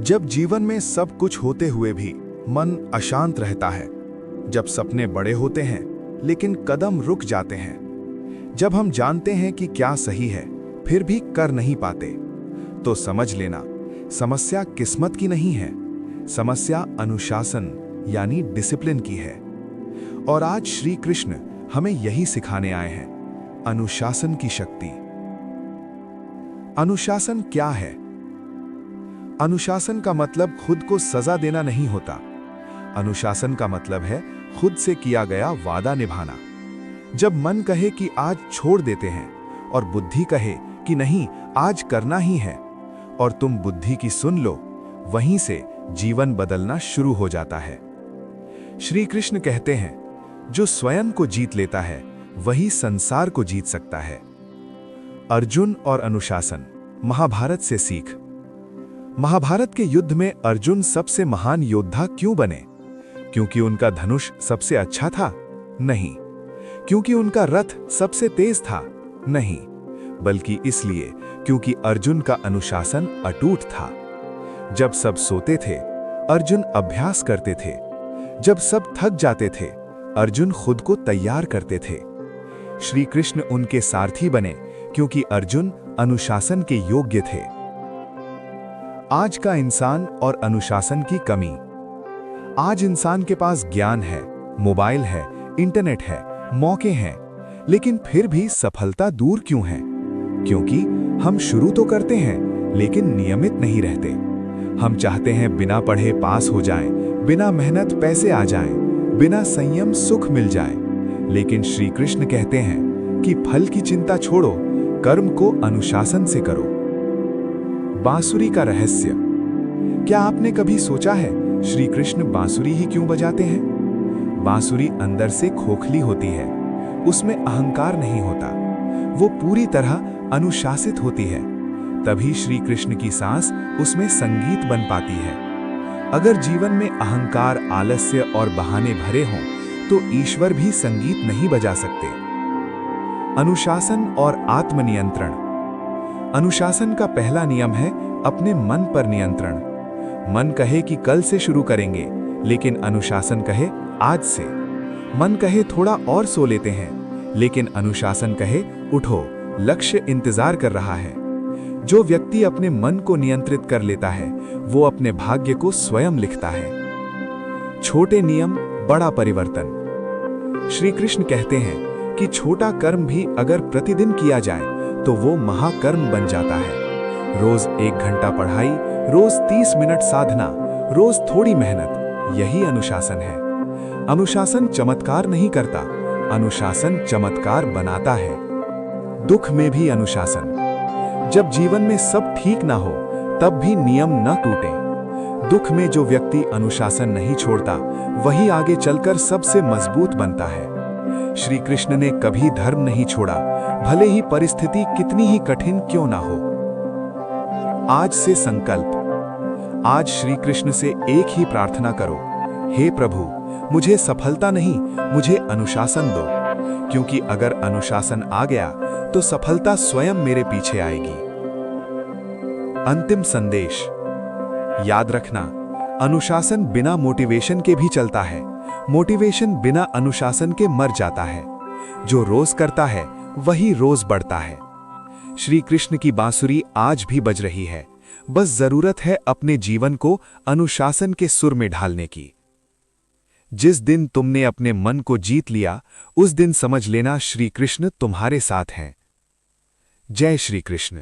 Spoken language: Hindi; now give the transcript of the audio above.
जब जीवन में सब कुछ होते हुए भी मन अशांत रहता है, जब सपने बड़े होते हैं लेकिन कदम रुक जाते हैं, जब हम जानते हैं कि क्या सही है फिर भी कर नहीं पाते, तो समझ लेना समस्या किस्मत की नहीं है, समस्या अनुशासन यानी डिसिप्लिन की है। और आज श्री कृष्ण हमें यही सिखाने आए हैं, अनुशासन की शक्ति। अनुशासन क्या है? अनुशासन का मतलब खुद को सजा देना नहीं होता। अनुशासन का मतलब है खुद से किया गया वादा निभाना। जब मन कहे कि आज छोड़ देते हैं और बुद्धि कहे कि नहीं आज करना ही है, और तुम बुद्धि की सुन लो, वहीं से जीवन बदलना शुरू हो जाता है। श्री कृष्ण कहते हैं, जो स्वयं को जीत लेता है वही संसार को जीत सकता है। अर्जुन और अनुशासन, महाभारत से सीख। महाभारत के युद्ध में अर्जुन सबसे महान योद्धा क्यों बने? क्योंकि उनका धनुष सबसे अच्छा था? नहीं। क्योंकि उनका रथ सबसे तेज था? नहीं, बल्कि इसलिए क्योंकि अर्जुन का अनुशासन अटूट था। जब सब सोते थे, अर्जुन अभ्यास करते थे। जब सब थक जाते थे, अर्जुन खुद को तैयार करते थे। श्री कृष्ण उनके सारथी बने क्योंकि अर्जुन अनुशासन के योग्य थे। आज का इंसान और अनुशासन की कमी। आज इंसान के पास ज्ञान है, मोबाइल है, इंटरनेट है, मौके हैं, लेकिन फिर भी सफलता दूर क्यों है? क्योंकि हम शुरू तो करते हैं लेकिन नियमित नहीं रहते। हम चाहते हैं बिना पढ़े पास हो जाएं, बिना मेहनत पैसे आ जाएं, बिना संयम सुख मिल जाए। लेकिन श्री कृष्ण कहते हैं कि फल की चिंता छोड़ो, कर्म को अनुशासन से करो। बांसुरी का रहस्य। क्या आपने कभी सोचा है श्री कृष्ण बांसुरी ही क्यों बजाते हैं? बांसुरी अंदर से खोखली होती है, उसमें अहंकार नहीं होता, वो पूरी तरह अनुशासित होती है। तभी श्री कृष्ण की सांस उसमें संगीत बन पाती है। अगर जीवन में अहंकार, आलस्य और बहाने भरे हों तो ईश्वर भी संगीत नहीं बजा सकते। अनुशासन और आत्मनियंत्रण। अनुशासन का पहला नियम है अपने मन पर नियंत्रण। मन कहे कि कल से शुरू करेंगे, लेकिन अनुशासन कहे आज से। मन कहे थोड़ा और सो लेते हैं, लेकिन अनुशासन कहे उठो, लक्ष्य इंतजार कर रहा है। जो व्यक्ति अपने मन को नियंत्रित कर लेता है वो अपने भाग्य को स्वयं लिखता है। छोटे नियम, बड़ा परिवर्तन। श्री कृष्ण कहते हैं कि छोटा कर्म भी अगर प्रतिदिन किया जाए तो वो महाकर्म बन जाता है। रोज 1 घंटा पढ़ाई, रोज 30 मिनट साधना, रोज थोड़ी मेहनत, यही अनुशासन है। अनुशासन चमत्कार नहीं करता, अनुशासन चमत्कार बनाता है। दुख में भी अनुशासन। जब जीवन में सब ठीक ना हो तब भी नियम न टूटे। दुख में जो व्यक्ति अनुशासन नहीं छोड़ता वही आगे चलकर सबसे मजबूत बनता है। श्री कृष्ण ने कभी धर्म नहीं छोड़ा, भले ही परिस्थिति कितनी ही कठिन क्यों ना हो। आज से संकल्प। आज श्री कृष्ण से एक ही प्रार्थना करो, हे प्रभु, मुझे सफलता नहीं, मुझे अनुशासन दो। क्योंकि अगर अनुशासन आ गया तो सफलता स्वयं मेरे पीछे आएगी। अंतिम संदेश। याद रखना, अनुशासन बिना मोटिवेशन के भी चलता है, मोटिवेशन बिना अनुशासन के मर जाता है। जो रोज करता है वही रोज बढ़ता है। श्री कृष्ण की बांसुरी आज भी बज रही है, बस जरूरत है अपने जीवन को अनुशासन के सुर में ढालने की। जिस दिन तुमने अपने मन को जीत लिया, उस दिन समझ लेना श्री कृष्ण तुम्हारे साथ हैं। जय श्री कृष्ण।